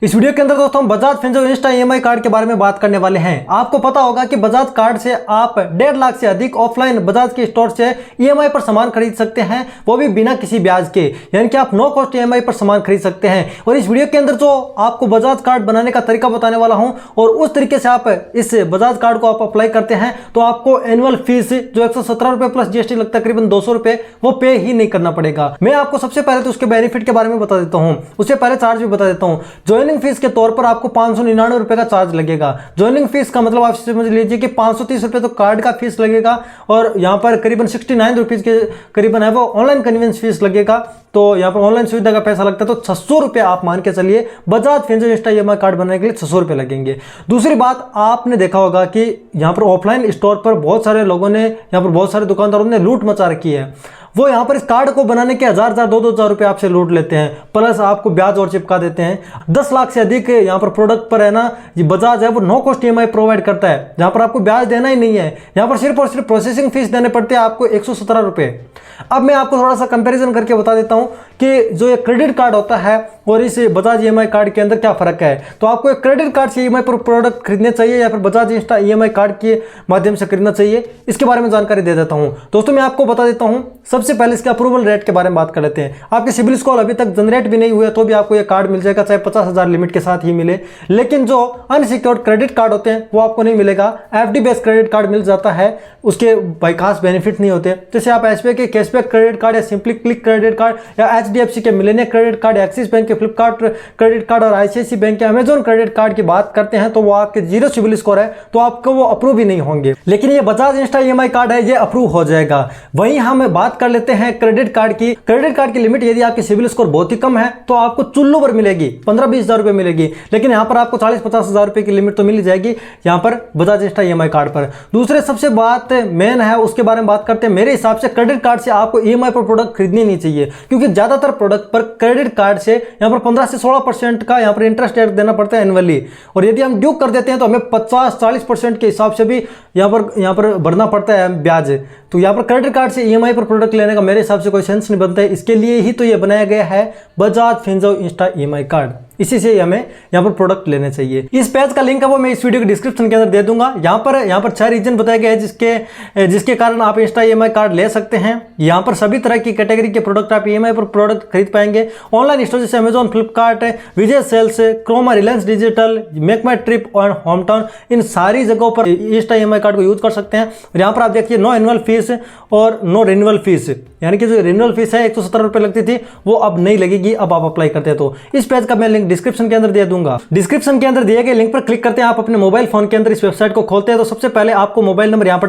इस वीडियो के अंदर दोस्तों हम Bajaj Finserv Insta EMI card के बारे में बात करने वाले हैं। आपको पता होगा कि बजाज कार्ड से आप 1.5 लाख से अधिक ऑफलाइन बजाज के स्टोर से ईएमआई पर सामान खरीद सकते हैं, वो भी बिना किसी ब्याज के, यानी कि आप नो कॉस्ट ईएमआई पर सामान खरीद सकते हैं। और इस वीडियो के अंदर जो आपको बजाज कार्ड बनाने का तरीका बताने वाला हूं और उस तरीके से आप इस बजाज कार्ड को आप अप्लाई करते हैं तो आपको एनुअल फीस जो 117 रुपए प्लस जीएसटी लगता है करीबन 200 रुपए, वो पे ही नहीं करना पड़ेगा। मैं आपको सबसे पहले तो उसके बेनिफिट के बारे में बता देता हूं, उससे पहले चार्ज भी बता देता हूं। ज्वाइनिंग फीस के तौर पर आपको 599 रुपए का चार्ज लगेगा। ज्वाइनिंग फीस का मतलब आप समझ लीजिए कि 530 रुपए तो कार्ड का फीस लगेगा और यहां पर करीबन 69 रुपीज के करीबन है वो ऑनलाइन कन्वीनियंस फीस लगेगा। तो यहां पर ऑनलाइन सुविधा का पैसा लगता है, तो 600 रुपए आप मान के चलिए Bajaj Finserv Insta EMI card बनाने के लिए 600 रुपए लगेंगे। दूसरी बात, आपने देखा होगा कि यहां पर ऑफलाइन स्टोर पर बहुत सारे लोगों ने, यहां पर बहुत सारे दुकानदारों ने लूट मचा रखी है। वो यहाँ पर इस कार्ड को बनाने के 1000-2000 रुपए आपसे लूट लेते हैं, प्लस आपको ब्याज और चिपका देते हैं। 10 लाख से अधिक यहाँ पर प्रोडक्ट पर है ना, ये बजाज है वो नो कॉस्ट ईएमआई प्रोवाइड करता है, जहाँ पर आपको ब्याज देना ही नहीं है। यहाँ पर सिर्फ और सिर्फ प्रोसेसिंग फीस देने पड़ते हैं आपको 117 रुपए। अब मैं आपको थोड़ा सा कंपैरिजन करके बता देता हूँ कि जो ये क्रेडिट कार्ड होता है और इस बजाज ईएमआई कार्ड के अंदर क्या फर्क है। तो आपको एक क्रेडिट कार्ड से ईएमआई पर प्रोडक्ट खरीदने चाहिए या फिर बजाज इंस्टा ईएमआई कार्ड के माध्यम से खरीदना चाहिए, इसके बारे में जानकारी दे देता हूँ। दोस्तों मैं आपको बता देता हूँ, सबसे पहले इसके अप्रूवल रेट के बारे में बात कर लेते हैं। आपके सिबिल स्कोर अभी तक जनरेट भी नहीं हुए तो भी आपको ये कार्ड मिल जाएगा, चाहे 50,000 लिमिट के साथ ही मिले। लेकिन जो अनसिक्योर्ड क्रेडिट कार्ड होते हैं वो आपको नहीं मिलेगा। एफडी बेस्ड क्रेडिट कार्ड मिल जाता है, उसके भाई खास बेनिफिट नहीं होते। जैसे आप एसबीआई के कैशबैक क्रेडिट कार्ड या सिंपली क्लिक क्रेडिट कार्ड या एचडीएफसी के Millionaire credit card, axis bank के फ्लिपकार्ट क्रेडिट कार्ड और आईसीआईसी बैंक के अमेजॉन क्रेडिट कार्ड की बात करते हैं तो वो आपके 0 सिबिल स्कोर है तो आपको वो अप्रूव ही नहीं होंगे। लेकिन ये बजाज इंस्टा ईएमआई कार्ड है, ये अप्रूव हो जाएगा। वहीं हम बात कर लेते हैं क्रेडिट कार्ड की। क्रेडिट कार्ड की लिमिट यदि आपके सिबिल स्कोर बहुत ही कम है तो आपको चुल्लू भर मिलेगी, 15-20 हजार रुपए मिलेगी। लेकिन यहाँ पर आपको 40-50 हजार रुपए की लिमिट तो मिल जाएगी यहाँ पर बजाज इंस्टा ईएमआई कार्ड पर। दूसरे सबसे बात मेन है उसके बारे में बात करते हैं। मेरे हिसाब से क्रेडिट कार्ड से आपको ईएमआई पर प्रोडक्ट खरीदनी नहीं चाहिए, क्योंकि ज्यादातर प्रोडक्ट पर क्रेडिट कार्ड से यहाँ पर 15 से 16% का यहाँ पर इंटरेस्ट रेट देना पड़ता है एनुअली। और यदि हम ड्यू कर देते हैं तो हमें 50-40% के हिसाब से भी यहाँ पर भरना पड़ता है ब्याज। तो यहाँ पर क्रेडिट कार्ड से ईएमआई पर प्रोडक्ट लेने का मेरे हिसाब से कोई सेंस नहीं बनता है। इसके लिए ही तो ये बनाया गया है Bajaj Finserv Insta EMI card, इसी से हमें यहाँ पर प्रोडक्ट लेने चाहिए। इस पेज का लिंक है वो मैं इस वीडियो के डिस्क्रिप्शन के अंदर दे दूंगा। यहाँ पर 6 रीजन बताए गए हैं जिसके कारण आप इंस्टा ईएमआई कार्ड ले सकते हैं। यहाँ पर सभी तरह की कैटेगरी के प्रोडक्ट आप ईएमआई पर प्रोडक्ट खरीद पाएंगे। ऑनलाइन स्टोर जैसे Amazon, Flipkart, Vijay sales, Croma, Reliance digital, make my trip और होम टाउन, इन सारी जगहों पर इंस्टा ईएमआई कार्ड को यूज कर सकते हैं। और यहाँ पर आप देखिए नो एनुअल फीस और नो रिन्यूअल फीस, यानी कि जो रिन्यूअल फीस है 117 रुपए लगती थी वो अब नहीं लगेगी, अब आप अप्लाई करते हैं। तो इस पेज का मैं लिंक डिस्क्रिप्शन के अंदर दे दूंगा। डिस्क्रिप्शन के अंदर दिए गए लिंक पर क्लिक करते हैं, आप अपने मोबाइल फोन के अंदर इस वेबसाइट को खोलते हैं तो सबसे पहले आपको मोबाइल नंबर यहाँ पर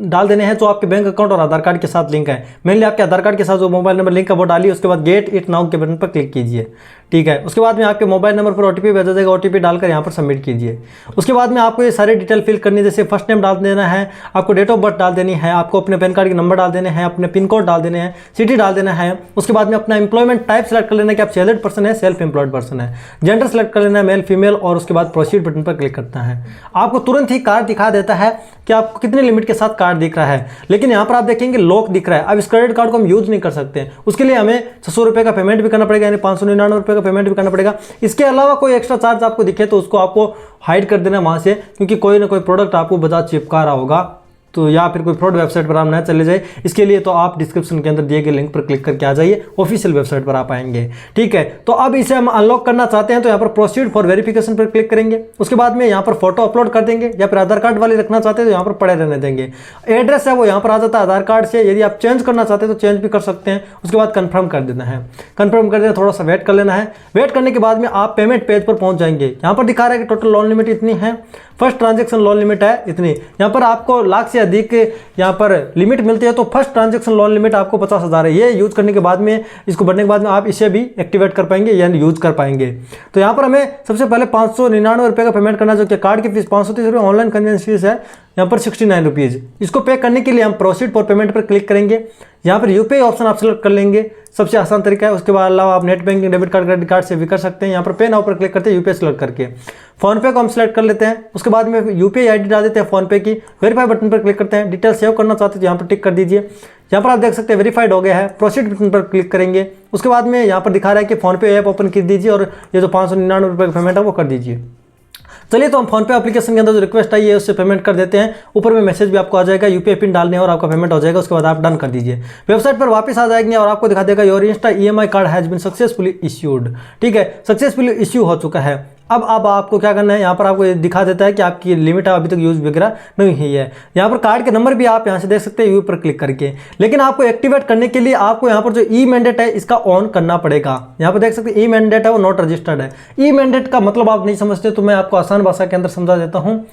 डाल देने हैं जो आपके बैंक अकाउंट और आधार कार्ड के साथ लिंक है। मेनली आपके आधार कार्ड के साथ जो मोबाइल नंबर लिंक है वो डालिए, उसके बाद गेट इट नाउ के बटन पर क्लिक कीजिए, ठीक है। उसके बाद में आपके मोबाइल नंबर पर ओटीपी भेजा जाएगा, ओटीपी डालकर यहाँ पर सबमिट कीजिए। उसके बाद में आपको ये सारे डिटेल फिल करनी, जैसे फर्स्ट नेम डाल देना है, आपको डेट ऑफ बर्थ डाल देनी है, आपको अपने पैन कार्ड के नंबर डाल देने हैं, अपने पिन कोड डाल देने हैं, सिटी डाल देना है। उसके बाद में अपना एम्प्लॉयमेंट टाइप सेलेक्ट कर लेना है कि आप सैलरीड पर्सन है, सेल्फ एम्प्लॉयड पर्सन है, जेंडर सेलेक्ट कर लेना है मेल फीमेल, और उसके बाद प्रोसीड बटन पर क्लिक करता है। आपको तुरंत ही कार्ड दिखा देता है कि आपको कितने लिमिट के साथ कार्ड दिख रहा है। लेकिन यहाँ पर आप देखेंगे लॉक दिख रहा है। अब इस क्रेडिट कार्ड को हम यूज नहीं कर सकते, उसके लिए हमें 600 रुपए का पेमेंट भी करना पड़ेगा, यानी 599 रुपए का पेमेंट भी करना पड़ेगा। इसके अलावा कोई एक्स्ट्रा चार्ज आपको दिखे तो उसको आपको हाइड कर देना वहां से, क्योंकि कोई ना कोई प्रोडक्ट आपको बजाज चिपका रहा होगा तो या फिर कोई फ्रॉड वेबसाइट पर आप ना चले जाए। इसके लिए तो आप डिस्क्रिप्शन के अंदर दिए गए लिंक पर क्लिक करके आ जाइए, ऑफिशियल वेबसाइट पर आप आएंगे, ठीक है। तो अब इसे हम अनलॉक करना चाहते हैं तो यहाँ पर प्रोसीड फॉर वेरिफिकेशन पर क्लिक करेंगे। उसके बाद में यहाँ पर फोटो अपलोड कर देंगे, या फिर आधार कार्ड वाली रखना चाहते हैं तो यहाँ पर पड़े रहने देंगे। एड्रेस है वो यहाँ पर आ जाता है आधार कार्ड से, यदि आप चेंज करना चाहते हैं तो चेंज भी कर सकते हैं। उसके बाद कंफर्म कर देना है, कंफर्म कर देना, थोड़ा सा वेट कर लेना है। वेट करने के बाद में आप पेमेंट पेज पर पहुंच जाएंगे। यहाँ पर दिखा रहा है कि टोटल लोन लिमिट इतनी है, फर्स्ट ट्रांजेक्शन लोन लिमिट है इतनी। यहाँ पर आपको लाख से अधिक यहाँ पर लिमिट मिलती है, तो फर्स्ट ट्रांजैक्शन लोन लिमिट आपको 50,000 है। ये यूज करने के बाद में, इसको बढ़ने के बाद में आप इसे भी एक्टिवेट कर पाएंगे यानी यूज कर पाएंगे। तो यहाँ पर हमें सबसे पहले 599 रुपये का पेमेंट करना, जो कि कार्ड की फीस 530 रुपये, ऑनलाइन कन्वीनियंस फीस है यहाँ पर 69 रुपीज़। इसको पे करने के लिए हम प्रोसीड फॉर पेमेंट पर क्लिक करेंगे। यहाँ पर यूपीआई ऑप्शन आप सेलेक्ट कर लेंगे। सबसे आसान तरीका है। उसके बाद अलावा आप net banking, debit card, credit card से भी कर सकते हैं। यहाँ पर पे नाउ पर क्लिक करते हैं, यूपीआई सेलेक्ट करके फोन पे को हम सेलेक्ट कर लेते हैं। उसके बाद में यूपीआई आईडी डाल देते हैं फोन पे की, वेरीफाई बटन पर क्लिक करते हैं। डिटेल सेव करना चाहते हैं तो यहाँ पर टिक कर दीजिए। यहाँ पर आप देख सकते हैं वेरीफाइड हो गया है, प्रोसीड बटन पर क्लिक करेंगे। उसके बाद में यहाँ पर दिखा रहा है कि फोन पे ऐप ओपन कर दीजिए और ये जो 599 रुपये का पेमेंट है वो कर दीजिए। चलिए तो हम फोन पे एप्लीकेशन के अंदर जो रिक्वेस्ट आई है उससे पेमेंट कर देते हैं। ऊपर में मैसेज भी आपको आ जाएगा, यूपीआई पिन डालने और आपका पेमेंट हो जाएगा। उसके बाद आप डन कर दीजिए। वेबसाइट पर वापस आ जाएंगे और आपको दिखा देगा your insta EMI card has been successfully issued. ठीक है, सक्सेसफुली इश्यू हो चुका है। अब आपको क्या करना है, यहाँ पर आपको दिखा देता है कि आपकी लिमिट अभी तक यूज वगैरह नहीं हुई है। यहाँ पर कार्ड के नंबर भी आप यहाँ से देख सकते हैं व्यू पर क्लिक करके। लेकिन आपको एक्टिवेट करने के लिए आपको यहाँ पर जो ई मैंडेट है इसका ऑन करना पड़ेगा। यहाँ पर देख सकते हैं ई मैंडेट है वो नॉट रजिस्टर्ड है। ई मैंडेट का मतलब आप नहीं समझते तो मैं आपको आसान भाषा के अंदर समझा देता हूँ।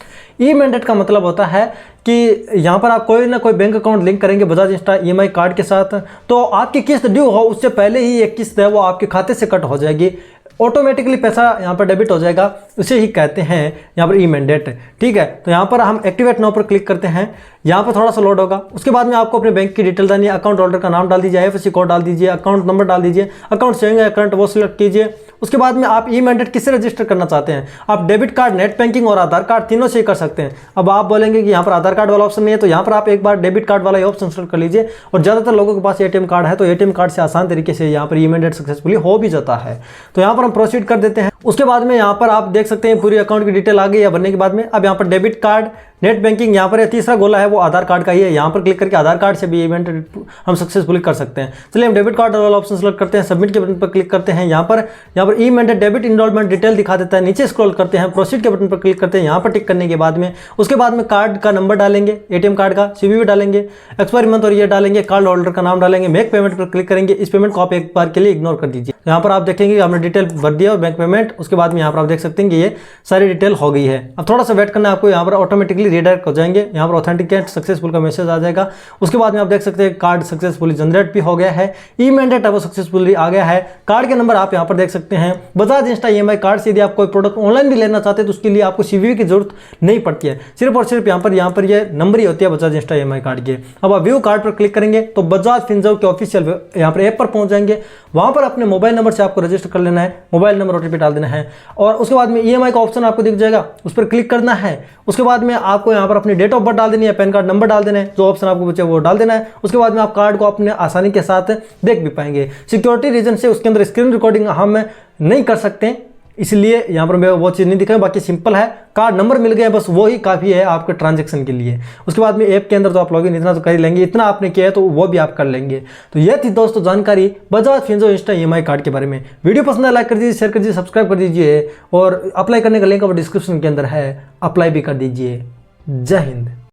ई मैंडेट का मतलब होता है कि यहाँ पर आप कोई ना कोई बैंक अकाउंट लिंक करेंगे बजाज इंस्टा ईएमआई कार्ड के साथ, तो आपकी किस्त ड्यू हो उससे पहले ही एक किस्त है वो आपके खाते से कट हो जाएगी, ऑटोमेटिकली पैसा यहाँ पर डेबिट हो जाएगा। उसे ही कहते हैं यहाँ पर ई मैंडेट। ठीक है, तो यहाँ पर हम एक्टिवेट नाउ पर क्लिक करते हैं। यहाँ पर थोड़ा सा लोड होगा। उसके बाद में आपको अपने बैंक की डिटेल डालनी है। अकाउंट होल्डर का नाम डाल दीजिए, आईएफएससी कोड डाल दीजिए, अकाउंट नंबर डाल दीजिए, अकाउंट सेविंग अकाउंट वो सिलेक्ट कीजिए। उसके बाद में आप ई मैंडेट किससे रजिस्टर करना चाहते हैं। आप डेबिट कार्ड, नेट बैंकिंग और आधार कार्ड तीनों से ही कर सकते हैं। अब आप बोलेंगे कि यहाँ पर आधार कार्ड वाला ऑप्शन नहीं है, तो यहाँ पर आप एक बार डेबिट कार्ड वाला ऑप्शन सेलेक्ट कर लीजिए। और ज़्यादातर लोगों के पास एटीएम कार्ड है तो एटीएम कार्ड से आसान तरीके से यहाँ पर ई मैंडेट सक्सेसफुली हो भी जाता है। तो यहाँ पर हम प्रोसीड कर देते हैं। उसके बाद में यहाँ पर आप देख सकते हैं पूरी अकाउंट की डिटेल आ गई है बनने के बाद में। अब यहाँ पर डेबिट कार्ड, नेट बैंकिंग, यहाँ पर तीसरा गोला है वो आधार कार्ड का ही है। यहाँ पर क्लिक करके आधार कार्ड से भी इवेंट हम सक्सेसफुली कर सकते हैं। चलिए हम डेबिट कार्ड वाला ऑप्शन सेलेक्ट करते हैं, सबमिट के बटन पर क्लिक करते हैं। यहाँ पर e mandate debit enrolment detail दिखा देता है। नीचे स्क्रॉल करते हैं, प्रोसीड के बटन पर क्लिक करते हैं। यहाँ पर टिक करने के बाद में उसके बाद में कार्ड का नंबर डालेंगे, एटीएम कार्ड का सीवीवी डालेंगे, एक्सपायरी मंथ और ये डालेंगे, कार्ड होल्डर का नाम डालेंगे, मेक पेमेंट पर क्लिक करेंगे। इस पेमेंट को आप एक बार के लिए इग्नोर कर दीजिए। यहाँ पर आप देखेंगे हमने डिटेल भर दिया और बैंक पेमेंट। उसके बाद में यहाँ पर आप देख सकते हैं कि ये सारी डिटेल हो गई है। अब थोड़ा सा वेट करना है आपको, यहाँ पर ऑटोमेटिकली रिडायरेक्ट हो जाएंगे। यहाँ पर ऑथेंटिकेट सक्सेसफुल का मैसेज आ जाएगा। उसके बाद में आप देख सकते हैं कार्ड सक्सेसफुली जनरेट भी हो गया है, ई मैंडेट वो सक्सेसफुली आ गया है। कार्ड के नंबर आप यहाँ पर देख सकते हैं। बजाज इंस्टा ईएमआई कार्ड से यदि आप कोई प्रोडक्ट ऑनलाइन भी लेना चाहते हैं तो उसके लिए आपको सीवीवी की जरूरत नहीं पड़ती है, सिर्फ और सिर्फ यहाँ पर ये नंबर ही होती है बजाज इंस्टा ईएमआई कार्ड के। अब आप व्यू कार्ड पर क्लिक करेंगे तो बजाज फिनसर्व के ऑफिशियल यहाँ पर ऐप पर पहुंच जाएंगे। वहां पर अपने मोबाइल नंबर से आपको रजिस्टर कर लेना है, मोबाइल नंबर ओटीपी डाल देना है और उसके बाद में ईएमआई का ऑप्शन आपको दिख जाएगा, उस पर क्लिक करना है। उसके बाद में आपको यहाँ पर अपनी डेट ऑफ बर्थ डाल देनी है, पैन कार्ड नंबर डाल देना है, जो ऑप्शन आपको बचे वो डाल देना है। उसके बाद में आप कार्ड को अपने आसानी के साथ देख भी पाएंगे। सिक्योरिटी रीजन से उसके अंदर स्क्रीन रिकॉर्डिंग हम नहीं कर सकते, इसलिए यहाँ पर मैं वो चीज़ नहीं दिखाऊं। बाकी सिंपल है, कार्ड नंबर मिल गया बस वो ही काफ़ी है आपके ट्रांजैक्शन के लिए। उसके बाद में ऐप के अंदर तो आप लॉगिन इतना तो कर ही लेंगे, इतना आपने किया है तो वो भी आप कर लेंगे। तो ये थी दोस्तों जानकारी Bajaj Finserv Insta EMI card के बारे में। वीडियो पसंद है लाइक कर दीजिए, शेयर कर दीजिए, सब्सक्राइब कर दीजिए और अप्लाई करने का लिंक डिस्क्रिप्शन के अंदर है, अप्लाई भी कर दीजिए। जय हिंद।